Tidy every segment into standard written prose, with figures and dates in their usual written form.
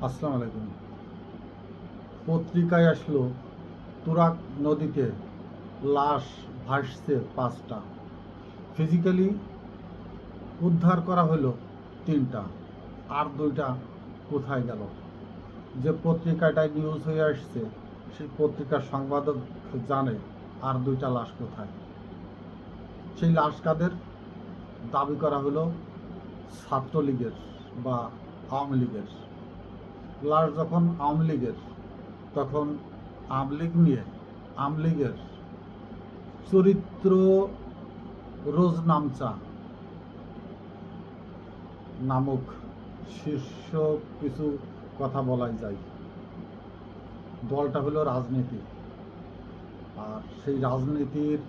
আসসালামু আলাইকুম। পত্রিকায় আসলো তুরাগ নদীতে লাশ ভাসছে 5টা, ফিজিক্যালি উদ্ধার করা হলো 3টা, আর 2টা কোথায় গেল? যে পত্রিকাটায় নিউজ হয়ে আসছে সেই পত্রিকার সংবাদক জানে আর 2টা লাশ কোথায়। সেই লাশ কাদের? দাবি করা হলো ছাত্রলীগের বা আওয়ামী লীগের। লাশ যখন আওয়ামী লীগের, তখন আওয়ামী নিয়ে আওয়ামী লীগের চরিত্র রোজ নামচা নামক শীর্ষ কিছু কথা বলাই যায়। দলটা হলো রাজনীতি, আর সেই রাজনীতির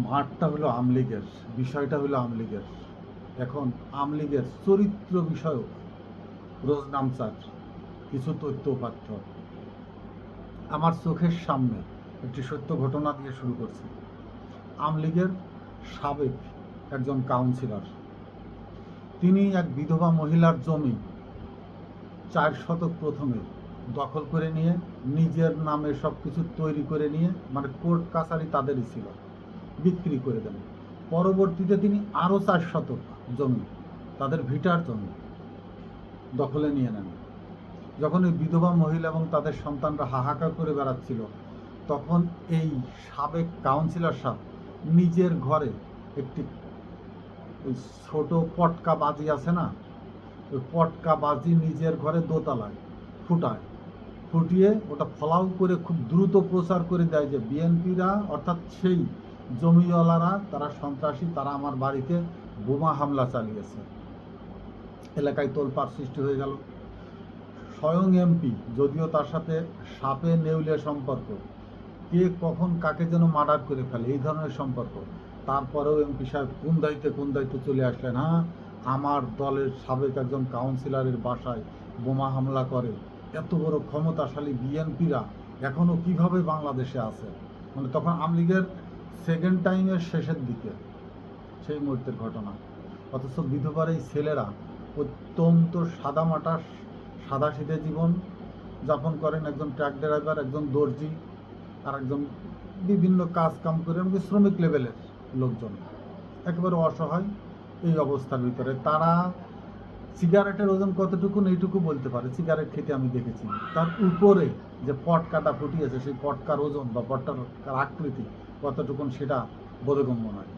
মাঠটা হলো আওয়ামী লীগের, বিষয়টা হলো আওয়ামী লীগের। এখন আওয়ামী লীগের চরিত্র বিষয়ক রোজ নামচার কিছু তথ্য উপাত্ত আমার চোখের সামনে একটি সত্য ঘটনা দিয়ে শুরু করছি। আওয়ামী লীগের সাবেক একজন কাউন্সিলর, তিনি এক বিধবা মহিলার জমি 4 শতক প্রথমে দখল করে নিয়ে নিজের নামে সব কিছু তৈরি করে নিয়ে, মানে কোর্ট কাছারি তাদেরই ছিল, বিক্রি করে দেন। পরবর্তীতে তিনি আরও 4 শতক জমি, তাদের ভিটার জমি, দখলে নিয়ে নেন। যখন ওই বিধবা মহিলা এবং তাদের সন্তানরা হাহাকার করে বেড়াচ্ছিল, তখন এই সাবেক কাউন্সিলর সাহেব নিজের ঘরে একটি ওই ছোট পটকা বাজি আছে না, ওই পটকা বাজি নিজের ঘরে দোতলায় ফুটিয়ে ওটা ফলাও করে খুব দ্রুত প্রচার করে দেয় যে বিএনপিরা, অর্থাৎ সেই জমিওয়ালারা, তারা সন্ত্রাসী, তারা আমার বাড়িতে বোমা হামলা চালিয়েছে। এলাকায় তোলপাড় সৃষ্টি হয়ে গেল। স্বয়ং এমপি, যদিও তার সাথে সাপে নেউলে সম্পর্ক, কে কখন কাকে যেন মার্ডার করে ফেলে, এই ধরনের সম্পর্ক, তারপরেও এমপি সাহেব কোন দায়িত্বে চলে আসলেন। হ্যাঁ, আমার দলের সাবেক একজন কাউন্সিলরের বাসায় বোমা হামলা করে, এত বড় ক্ষমতাশালী বিএনপিরা এখনও কিভাবে বাংলাদেশে আছে? মানে তখন আওয়ামী লীগের সেকেন্ড টাইমের শেষের দিকে সেই মুহূর্তের ঘটনা। অথচ বিধবার এই ছেলেরা অত্যন্ত সাদামাটা সাদাসিধে জীবন যাপন করেন। একজন ট্রাক ড্রাইভার, একজন দর্জি, আর একজন বিভিন্ন কাজ কাম করে, এমনকি শ্রমিক লেভেলের লোকজন, একেবারে অসহায়। এই অবস্থার ভিতরে তারা সিগারেটের ওজন কতটুকু এইটুকু বলতে পারে, সিগারেট খেতে আমি দেখেছি। তার উপরে যে পটকাটা ফুটিয়েছে, সেই পটকার ওজন বা পটকার আকৃতি কতটুকুন সেটা বোধগম্য নয়,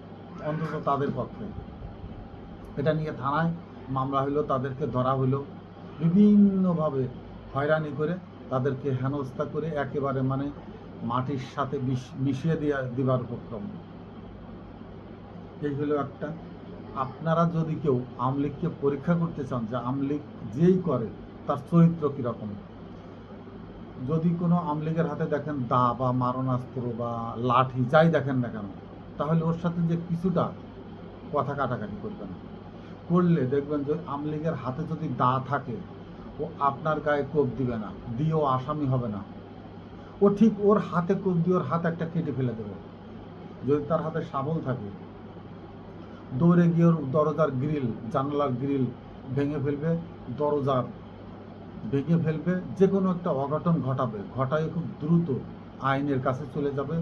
অন্তত তাদের পক্ষে। এটা নিয়ে থানায় মামলা হলো, তাদেরকে ধরা হলো, বিভিন্নভাবে হয়রানি করে তাদেরকে হেনস্থা করে একেবারে মানে মাটির সাথে মিশিয়ে দেওয়ার উপক্রম। এই হলো একটা। আপনারা যদি কেউ আওয়ামী লীগকে পরীক্ষা করতে চান যে আওয়ামী লীগ যেই করে তার চরিত্র কীরকম, যদি কোনো আওয়ামী লীগের হাতে দেখেন দা বা মারণাস্ত্র বা লাঠি, যাই দেখেন না কেন, তাহলে ওর সাথে যে কিছুটা কথা কাটাকাটি করবেন, করলে দেখবেন যে আওয়ামী লীগের হাতে যদি দা থাকে, ও আপনার গায়ে কোপ দিবে না, দিয়েও আসামি হবে না। ও ঠিক ওর হাতে কোপ দিয়ে ওর হাত একটা কেটে ফেলে দেবে। যদি তার হাতে শাবল থাকে, দৌড়ে গিয়ে ওর দরজার গ্রিল, জানালার গ্রিল ভেঙে ফেলবে, দরজার ভেঙে ফেলবে, যে কোনো একটা অঘটন ঘটায় খুব দ্রুত আইনের কাছে চলে যাবে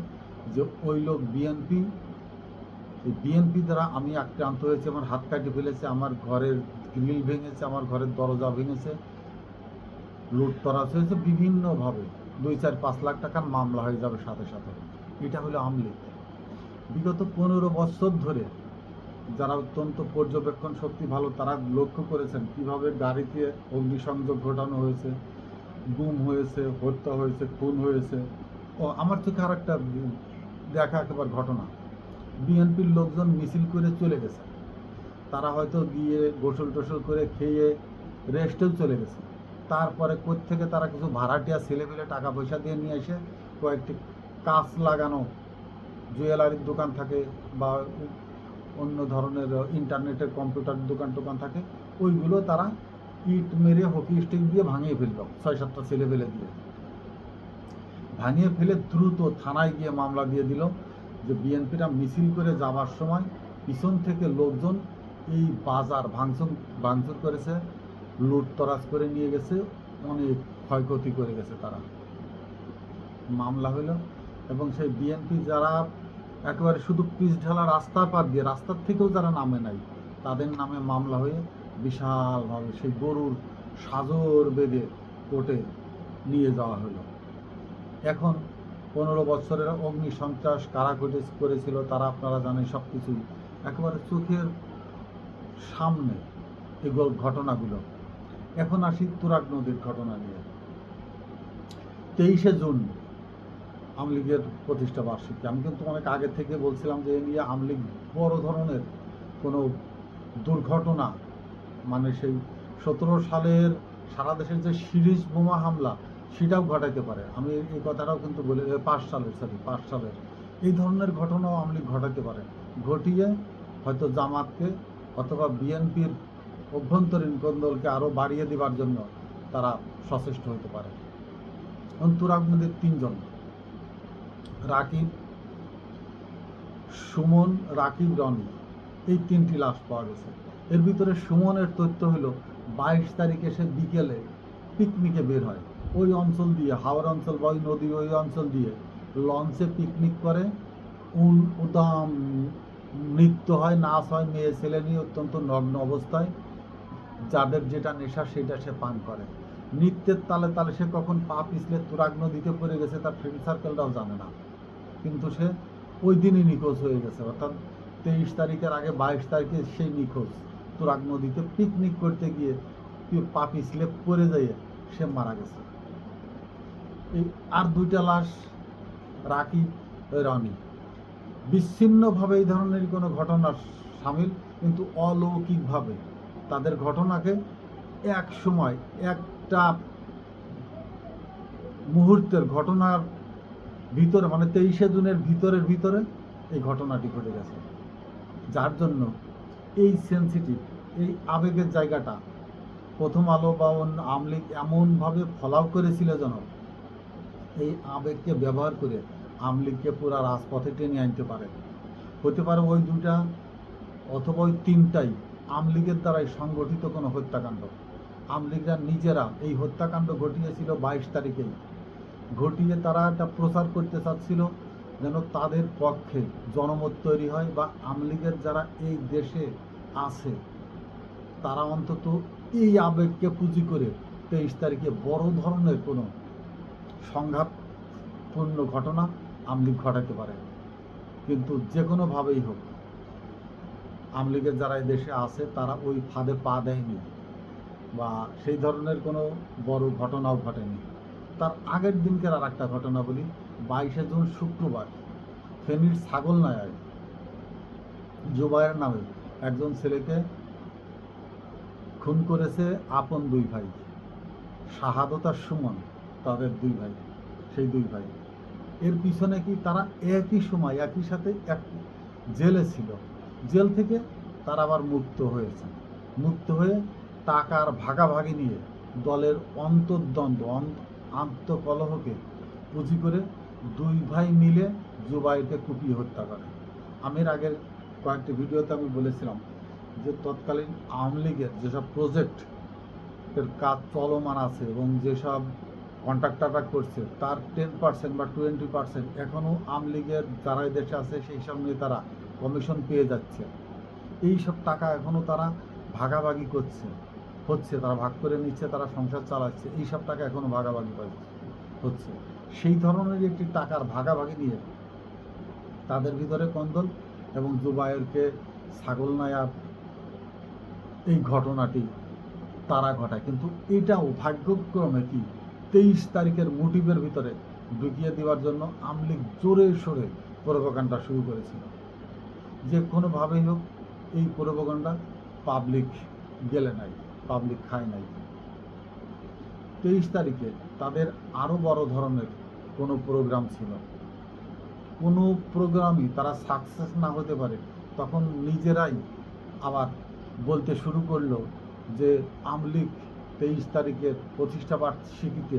যে ওই লোক বিএনপি, এই বিএনপি দ্বারা আমি আক্রান্ত হয়েছে, আমার হাত কাটে ফেলেছে, আমার ঘরের গ্রিল ভেঙেছে, আমার ঘরের দরজা ভেঙেছে, লুটতরাজ হয়েছে বিভিন্নভাবে, 2-4-5 লাখ টাকার মামলা হয়ে যাবে সাথে সাথে। এটা হলো আওয়ামী লীগ। বিগত 15 বছর ধরে যারা অত্যন্ত পর্যবেক্ষণ শক্তি ভালো, তারা লক্ষ্য করেছেন কিভাবে গাড়িতে অগ্নিসংযোগ ঘটানো হয়েছে, গুম হয়েছে, হত্যা হয়েছে, খুন হয়েছে। ও আমার চোখে আর একটা দেখা একেবারে ঘটনা, বিএনপির লোকজন মিছিল করে চলে গেছে, তারা হয়তো গিয়ে গোসল টোসল করে খেয়ে রেস্টেও চলে গেছে। তারপরে কোত্থেকে তারা কিছু ভাড়াটিয়া ছেলেপেলে টাকা পয়সা দিয়ে নিয়ে এসে কয়েকটি কাঁচ লাগানো জুয়েলারির দোকান থাকে বা অন্য ধরনের ইন্টারনেটের কম্পিউটার দোকান থাকে, ওইগুলো তারা ইট মেরে হকি স্টিক দিয়ে ভাঙিয়ে ফেলল, 6-7টা ছেলেপেলে দিয়ে ভাঙিয়ে ফেলে দ্রুত থানায় গিয়ে মামলা দিয়ে দিল যে বিএনপিরা মিছিল করে যাওয়ার সময় পিছন থেকে লোকজন এই বাজার ভাঙচুর করেছে, লুটতরাজ করে নিয়ে গেছে, অনেক ক্ষয়ক্ষতি করে গেছে তারা। মামলা হলো এবং সেই বিএনপি যারা একেবারে শুধু পিচ ঢালা রাস্তার পার দিয়ে, রাস্তার থেকেও যারা নামে নাই, তাদের নামে মামলা হয়ে বিশালভাবে সেই গরুর সাজর বেঁধে কোর্টে নিয়ে যাওয়া হলো। এখন 15 বছরের অগ্নি সন্ত্রাস কারা করেছিল তারা আপনারা জানেন সব কিছুই, একেবারে চোখের সামনে এগুলো ঘটনাগুলো। এখন আসি তুরাগ নদীর ঘটনা নিয়ে। 23শে জুন আওয়ামী লীগের প্রতিষ্ঠা বার্ষিকী। আমি কিন্তু অনেক আগে থেকে বলছিলাম যে এ নিয়ে আওয়ামী লীগ বড় ধরনের কোনো দুর্ঘটনা, মানে সেই 17 সালের সারা দেশের যে সিরিজ বোমা হামলা সেটাও ঘটাইতে পারে। আমি এই কথাটাও কিন্তু বলি 5 সালের এই ধরনের ঘটনাও আওয়ামী লীগ ঘটাইতে পারে, ঘটিয়ে হয়তো জামাতকে অথবা বিএনপির অভ্যন্তরীণ কোন্দলকে আরও বাড়িয়ে দেওয়ার জন্য তারা সচেষ্ট হতে পারে। এবং তুরাগ নদীর 3 জন, রাকিব, সুমন, রাকিব, রনি, এই 3টি লাশ পাওয়া গেছে। এর ভিতরে সুমনের তথ্য হলো 22 তারিখে সে বিকেলে পিকনিকে বের হয়, ওই অঞ্চল দিয়ে, হাওড় অঞ্চল বা ওই নদী ওই অঞ্চল দিয়ে লঞ্চে পিকনিক করে, উদাম নৃত্য হয়, নাচ হয়, মেয়ে ছেলে নিয়ে অত্যন্ত নগ্ন অবস্থায়, যাদের যেটা নেশা সেটা সে পান করে। নৃত্যের তালে তালে সে কখন পা পিছলে তুরাগ নদীতে পড়ে গেছে তার ফ্রেন্ড সার্কেলটাও জানে না, কিন্তু সে ওই দিনই নিখোঁজ হয়ে গেছে। অর্থাৎ 23 তারিখের আগে 22 তারিখে সেই নিখোঁজ, তুরাগ নদীতে পিকনিক করতে গিয়ে পা পিছলে পড়ে যায় সে মারা গেছে। এই আর 2টা লাশ, রাকিব, রনি, বিচ্ছিন্নভাবে এই ধরনের কোনো ঘটনার সামিল, কিন্তু অলৌকিকভাবে তাদের ঘটনাকে এক সময় একটা মুহূর্তের ঘটনার ভিতরে, মানে 23শে জুনের ভিতরে এই ঘটনাটি ঘটে গেছে, যার জন্য এই সেন্সিটিভ, এই আবেগের জায়গাটা প্রথম আলো বা আওয়ামী লীগ এমনভাবে ফলাও করেছিল যেন এই আবেগকে ব্যবহার করে আওয়ামী লীগকে পুরো রাজপথে টেনে আনতে পারে। হতে পারে ওই 2টা অথবা ওই 3টাই আওয়ামী লীগের দ্বারাই সংগঠিত কোনো হত্যাকাণ্ড। আওয়ামী লীগরা নিজেরা এই হত্যাকাণ্ড ঘটিয়েছিল 22 তারিখেই, ঘটিয়ে তারা একটা প্রচার করতে চাচ্ছিল যেন তাদের পক্ষে জনমত তৈরি হয়, বা আওয়ামী লীগের যারা এই দেশে আছে তারা অন্তত এই আবেগকে পুঁজি করে 23 তারিখে বড় ধরনের কোনো সংঘাতপূর্ণ ঘটনা আওয়ামী লীগ ঘটাতে পারে। কিন্তু যে কোনোভাবেই হোক আওয়ামী লীগের যারা এই দেশে আছে তারা ওই ফাঁদে পা দেয়নি, বা সেই ধরনের কোনো বড় ঘটনাও ঘটেনি। তার আগের দিনকের আর একটা ঘটনা বলি। 22শে জুন শুক্রবার ফেনীর ছাগলনাইয়ায় জুবায়ের নামে একজন ছেলেকে খুন করেছে আপন 2 ভাই, শাহাদত আর সুমন, তাদের 2 ভাই, সেই 2 ভাই। এর পিছনে কি তারা একই সময় একই সাথে এক জেলে ছিল, জেল থেকে তারা আবার মুক্ত হয়েছে, মুক্ত হয়ে টাকার ভাগাভাগি নিয়ে দলের অন্তর্দ্বন্দ্ব আন্তঃকলহকে পুঁজি করে 2 ভাই মিলে জুবাইরকে কুপিয়ে হত্যা করে। আমি এর আগের কয়েকটি ভিডিওতে আমি বলেছিলাম যে তৎকালীন আওয়ামী লীগের যেসব প্রজেক্টের কাজ চলমান আছে এবং যেসব কন্ট্রাক্টররা করছে তার 10% বা 20% এখনও আওয়ামী লীগের যারা দেশে আছে সেই সব নেতারা কমিশন পেয়ে যাচ্ছে। এই সব টাকা এখনও তারা ভাগাভাগি হচ্ছে, তারা ভাগ করে নিচ্ছে, তারা সংসার চালাচ্ছে, এই সব টাকা এখনও ভাগাভাগি হচ্ছে। সেই ধরনের একটি টাকার ভাগাভাগি নিয়ে তাদের ভিতরে কন্দল, এবং জুবায়েরকে ছাগলনাইয়ার এই ঘটনাটি তারা ঘটায়। কিন্তু এটাও ভাগ্যক্রমে কি 23 তারিখের মোটিভের ভিতরে ঢুকিয়ে দেওয়ার জন্য আওয়ামী লীগ জোরে সোরে প্রোপাগান্ডা শুরু করেছিল। যে কোনোভাবেই হোক এই প্রোপাগান্ডা পাবলিক গেলে নাই, পাবলিক খায় নাই। 23 তারিখে তাদের আরও বড় ধরনের কোনো প্রোগ্রাম ছিল, কোনো প্রোগ্রামই তারা সাকসেস না হতে পারে তখন নিজেরাই আবার বলতে শুরু করলো যে আওয়ামী লীগ 23 তারিখের প্রতিষ্ঠা বার্ষিকীতে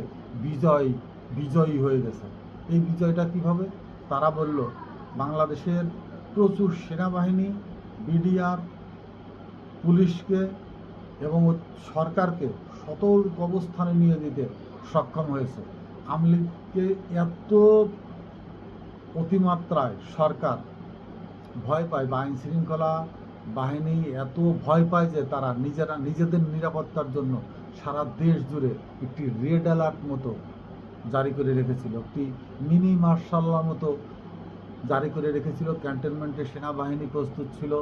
বিজয়ী হয়ে গেছে। এই বিজয়টা কীভাবে? তারা বলল বাংলাদেশের প্রচুর সেনাবাহিনী, বিডিআর, পুলিশকে এবং সরকারকে সতর্ক অবস্থানে নিয়ে যেতে সক্ষম হয়েছে। আওয়ামী লীগকে এত অতিমাত্রায় সরকার ভয় পায় বা আইন শৃঙ্খলা বাহিনী এত ভয় পায় যে তারা নিজেদের নিরাপত্তার জন্য সারা দেশ জুড়ে একটি রেড অ্যালার্ট মতো জারি করে রেখেছিল, একটি মিনি মার্শাল্লার মতো জারি করে রেখেছিল। ক্যান্টনমেন্টে সেনাবাহিনী প্রস্তুত ছিল,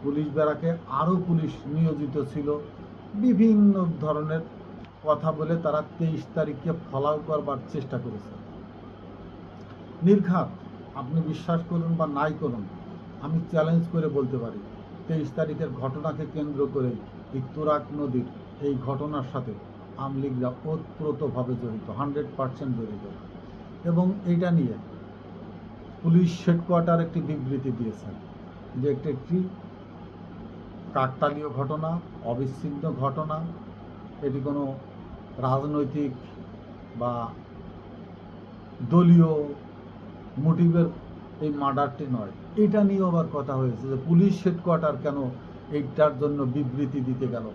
পুলিশ ব্যারাকে আরও পুলিশ নিয়োজিত ছিল। বিভিন্ন ধরনের কথা বলে তারা 23 তারিখকে ফলাও করবার চেষ্টা করেছে। নির্ঘাত, আপনি বিশ্বাস করুন বা নাই করুন, আমি চ্যালেঞ্জ করে বলতে পারি 23 তারিখের ঘটনাকে কেন্দ্র করে এই তুরাগ নদীর এই ঘটনার সাথে আওয়ামী লীগরা ওতপ্রোতভাবে জড়িত, 100% জড়িত। এবং এইটা নিয়ে পুলিশ হেডকোয়ার্টার একটি বিবৃতি দিয়েছেন যে একটি কাকতালীয় ঘটনা, অবিচ্ছিন্ন ঘটনা, এটি কোনো রাজনৈতিক বা দলীয় মোটিভের এই মার্ডারটি নয়। এটা নিয়েও আবার কথা হয়েছে যে পুলিশ হেডকোয়ার্টার কেন এইটার জন্য বিবৃতি দিতে গেল।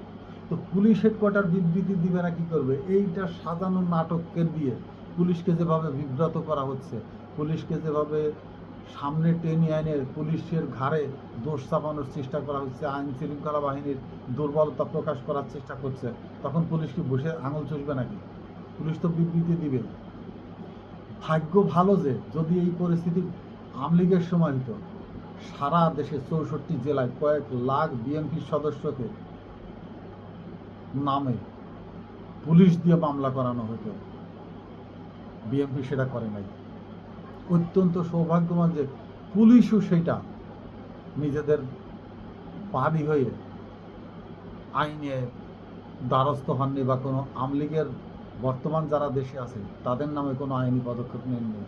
তো পুলিশ হেডকোয়ার্টার বিবৃতি দিবে না কি করবে? এইটা সাজানো নাটককে দিয়ে পুলিশকে যেভাবে বিব্রত করা হচ্ছে, পুলিশকে যেভাবে সামনে টেনে এনে পুলিশের ঘাড়ে দোষ চাপানোর চেষ্টা করা হচ্ছে, আইন শৃঙ্খলা বাহিনীর দুর্বলতা প্রকাশ করার চেষ্টা করছে, তখন পুলিশ কি বসে আঙুল চলবে নাকি? পুলিশ তো বিবৃতি দিবে। ভাগ্য ভালো যে যদি এই পরিস্থিতি আওয়ামী লীগের সময় হতো, সারা দেশে 64 জেলায় কয়েক লাখ বিএনপির সদস্যকে নামে পুলিশ দিয়ে মামলা করানো হতো। বিএনপি সেটা করে নাই। অত্যন্ত সৌভাগ্যবান যে পুলিশও সেটা নিজেদের বাদী হয়ে আইনে দ্বারস্থ হননি বা কোনো আওয়ামী লীগের বর্তমান যারা দেশে আছে তাদের নামে কোনো আইনি পদক্ষেপ নেননি।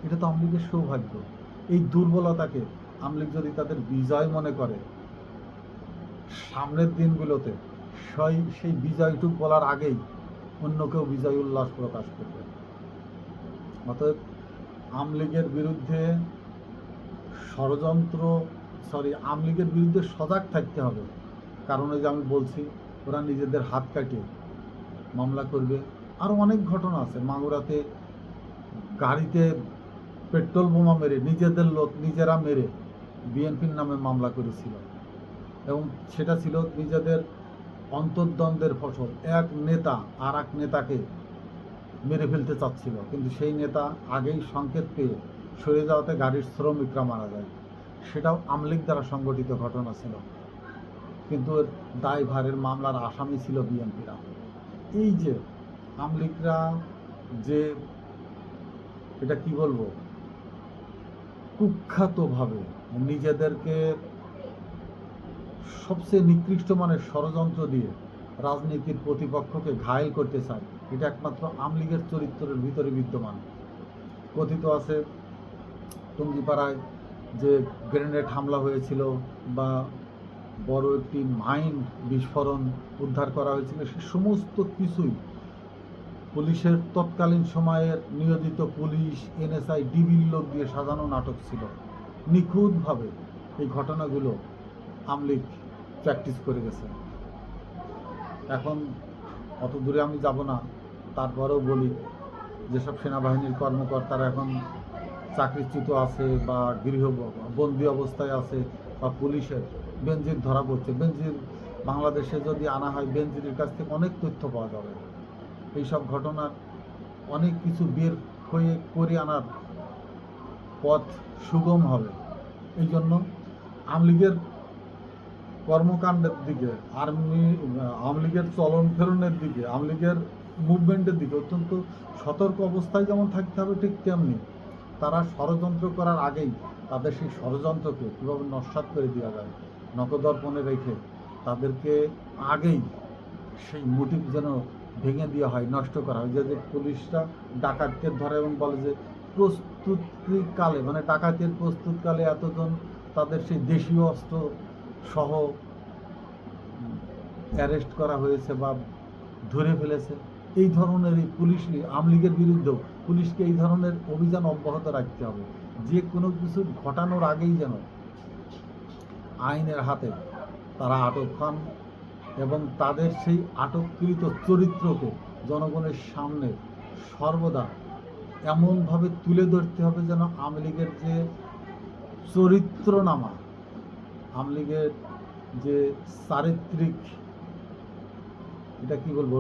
এটা তো আওয়ামী লীগের সৌভাগ্য। এই দুর্বলতাকে আওয়ামী লীগ যদি তাদের বিজয় মনে করে, সামনের দিনগুলোতে সেই বিজয়টুক বলার আগেই অন্য কেউ বিজয় উল্লাস প্রকাশ করবে। অতএব আওয়ামী লীগের বিরুদ্ধে আওয়ামী লীগের বিরুদ্ধে সজাগ থাকতে হবে। কারণ ওই যে আমি বলছি, ওরা নিজেদের হাত কাটিয়ে মামলা করবে। আরও অনেক ঘটনা আছে। মাগুরাতে গাড়িতে পেট্রোল বোমা মেরে নিজেদের লোক নিজেরা মেরে বিএনপির নামে মামলা করেছিল, এবং সেটা ছিল নিজেদের অন্তর্দ্বন্দ্বের ফসল। এক নেতা আর এক নেতাকে মেরে ফেলতে চাচ্ছিল, কিন্তু সেই নেতা আগেই সংকেত পেয়ে সরে যাওয়াতে গাড়ির শ্রমিকরা মারা যায়। সেটাও আওয়ামী লীগ দ্বারা সংগঠিত ঘটনা ছিল, কিন্তু দায়ভারের মামলার আসামি ছিল বিএনপিরা। এই যে আওয়ামী লীগরা যে এটা কি বলবো, কুখ্যাতভাবে নিজেদেরকে সবচেয়ে নিকৃষ্ট মানের ষড়যন্ত্র দিয়ে রাজনীতির প্রতিপক্ষকে ঘায়েল করতে চায়, এটা একমাত্র আওয়ামী লীগের চরিত্রের ভিতরে বিদ্যমান। কথিত আছে টুঙ্গিপাড়ায় যে গ্রেনেড হামলা হয়েছিল বা বড় একটি মাইন বিস্ফোরণ উদ্ধার করা হয়েছিল, সে সমস্ত কিছুই পুলিশের তৎকালীন সময়ের নিয়োজিত পুলিশ, এনএসআই, ডিবির লোক দিয়ে সাজানো নাটক ছিল। নিখুঁতভাবে এই ঘটনাগুলো আওয়ামী লীগ প্র্যাকটিস করে গেছে। এখন অত দূরে আমি যাব না, তারপরেও বলি, যেসব সেনাবাহিনীর কর্মকর্তারা এখন চাকরিচ্যুত আছে বা গৃহবন্দী অবস্থায় আছে, বা পুলিশের বেনজির ধরা পড়ছে, বেনজির বাংলাদেশে যদি আনা হয়, বেনজিরের কাছ থেকে অনেক তথ্য পাওয়া যাবে। এইসব ঘটনার অনেক কিছু বের হয়ে করে আনার পথ সুগম হবে। এই জন্য আওয়ামী লীগের কর্মকাণ্ডের দিকে, আওয়ামী লীগের চলন ফেরনের দিকে, আওয়ামী লীগের মুভমেন্টের দিকে অত্যন্ত সতর্ক অবস্থায় যেমন থাকতে হবে, ঠিক তেমনি তারা ষড়যন্ত্র করার আগেই তাদের সেই ষড়যন্ত্রকে কীভাবে নস্যাৎ করে দেওয়া যায় নখদর্পণে রেখে তাদেরকে আগেই সেই মোটিভ যেন ভেঙে দেওয়া হয়, নষ্ট করা হয়। যে পুলিশরা ডাকাতকে ধরে এবং বলে যে প্রস্তুতিকালে, মানে ডাকাতের প্রস্তুতকালে এতজন তাদের সেই দেশীয় অস্ত্র সহ অ্যারেস্ট করা হয়েছে বা ধরে ফেলেছে। এই ধরনের এই পুলিশই আওয়ামী লীগের বিরুদ্ধেও পুলিশকে এই ধরনের অভিযান অব্যাহত রাখতে হবে। যে কোনো কিছু ঘটানোর আগেই যেন আইনের হাতে তারা আটক হন এবং তাদের সেই আটককৃত চরিত্রকে জনগণের সামনে সর্বদা এমনভাবে তুলে ধরতে হবে যেন আওয়ামী লীগের যে চরিত্রনামা, আওয়ামী লীগের যে চারিত্রিক, এটা কি বলবো,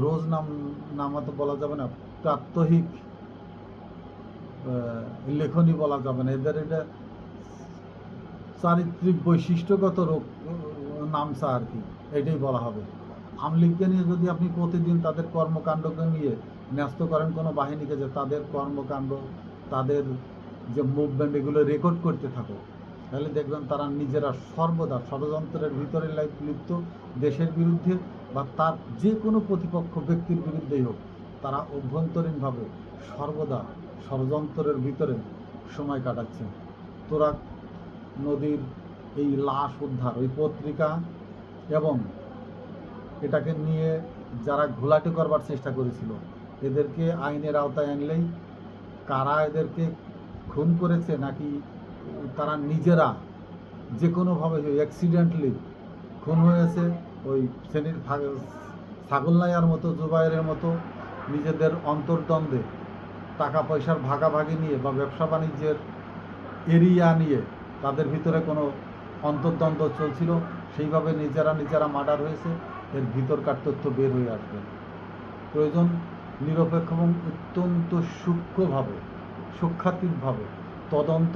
নামা তো বলা যাবে না, প্রাত্যহিক লেখনী বলা যাবে না, এদের এটা চারিত্রিক বৈশিষ্ট্যগত নামসা আর কি, এটাই বলা হবে। আওয়ামী লীগকে নিয়ে যদি আপনি প্রতিদিন তাদের কর্মকাণ্ডকে নিয়ে ন্যস্ত করেন কোনো বাহিনীকে, যে তাদের কর্মকাণ্ড, তাদের যে মুভমেন্ট, এগুলো রেকর্ড করতে থাকো, তাহলে দেখবেন তারা নিজেরা সর্বদা ষড়যন্ত্রের ভিতরে লিপ্ত, দেশের বিরুদ্ধে বা তার যে কোনো প্রতিপক্ষ ব্যক্তির বিরুদ্ধেই হোক, তারা অভ্যন্তরীণভাবে সর্বদা ষড়যন্ত্রের ভিতরে সময় কাটাচ্ছে। তোরা নদীর এই লাশ উদ্ধার, ওই পত্রিকা এবং এটাকে নিয়ে যারা ঘোলাটে করবার চেষ্টা করেছিল, এদেরকে আইনের আওতায় আনলেই কারা এদেরকে খুন করেছে নাকি তারা নিজেরা যে কোনোভাবে অ্যাক্সিডেন্টলি খুন হয়েছে, ওই শ্রেণীর ছাগলনাইয়ার মতো, জুবাইরের মতো নিজেদের অন্তর্দ্বন্দ্বে টাকা পয়সার ভাগাভাগি নিয়ে বা ব্যবসা বাণিজ্যের এরিয়া নিয়ে তাদের ভিতরে কোনো অন্তর্দ্বন্দ্ব চলছিল, সেইভাবে নিজেরা মার্ডার হয়েছে, এর ভিতরকার তথ্য বের হয়ে আসবে। প্রয়োজন নিরপেক্ষ এবং অত্যন্ত সূক্ষ্মাতীতভাবে তদন্ত,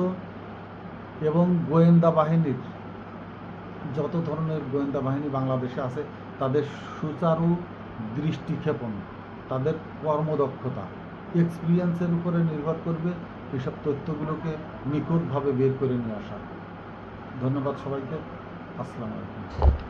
এবং গোয়েন্দা বাহিনীর, যত ধরনের গোয়েন্দা বাহিনী বাংলাদেশে আছে, তাদের সুচারু দৃষ্টিক্ষেপণ, তাদের কর্মদক্ষতা, এক্সপিরিয়েন্সের উপরে নির্ভর করবে এসব তথ্যগুলোকে নিখুঁতভাবে বের করে নিয়ে আসা। ধন্যবাদ সবাইকে। আসসালামু আলাইকুম।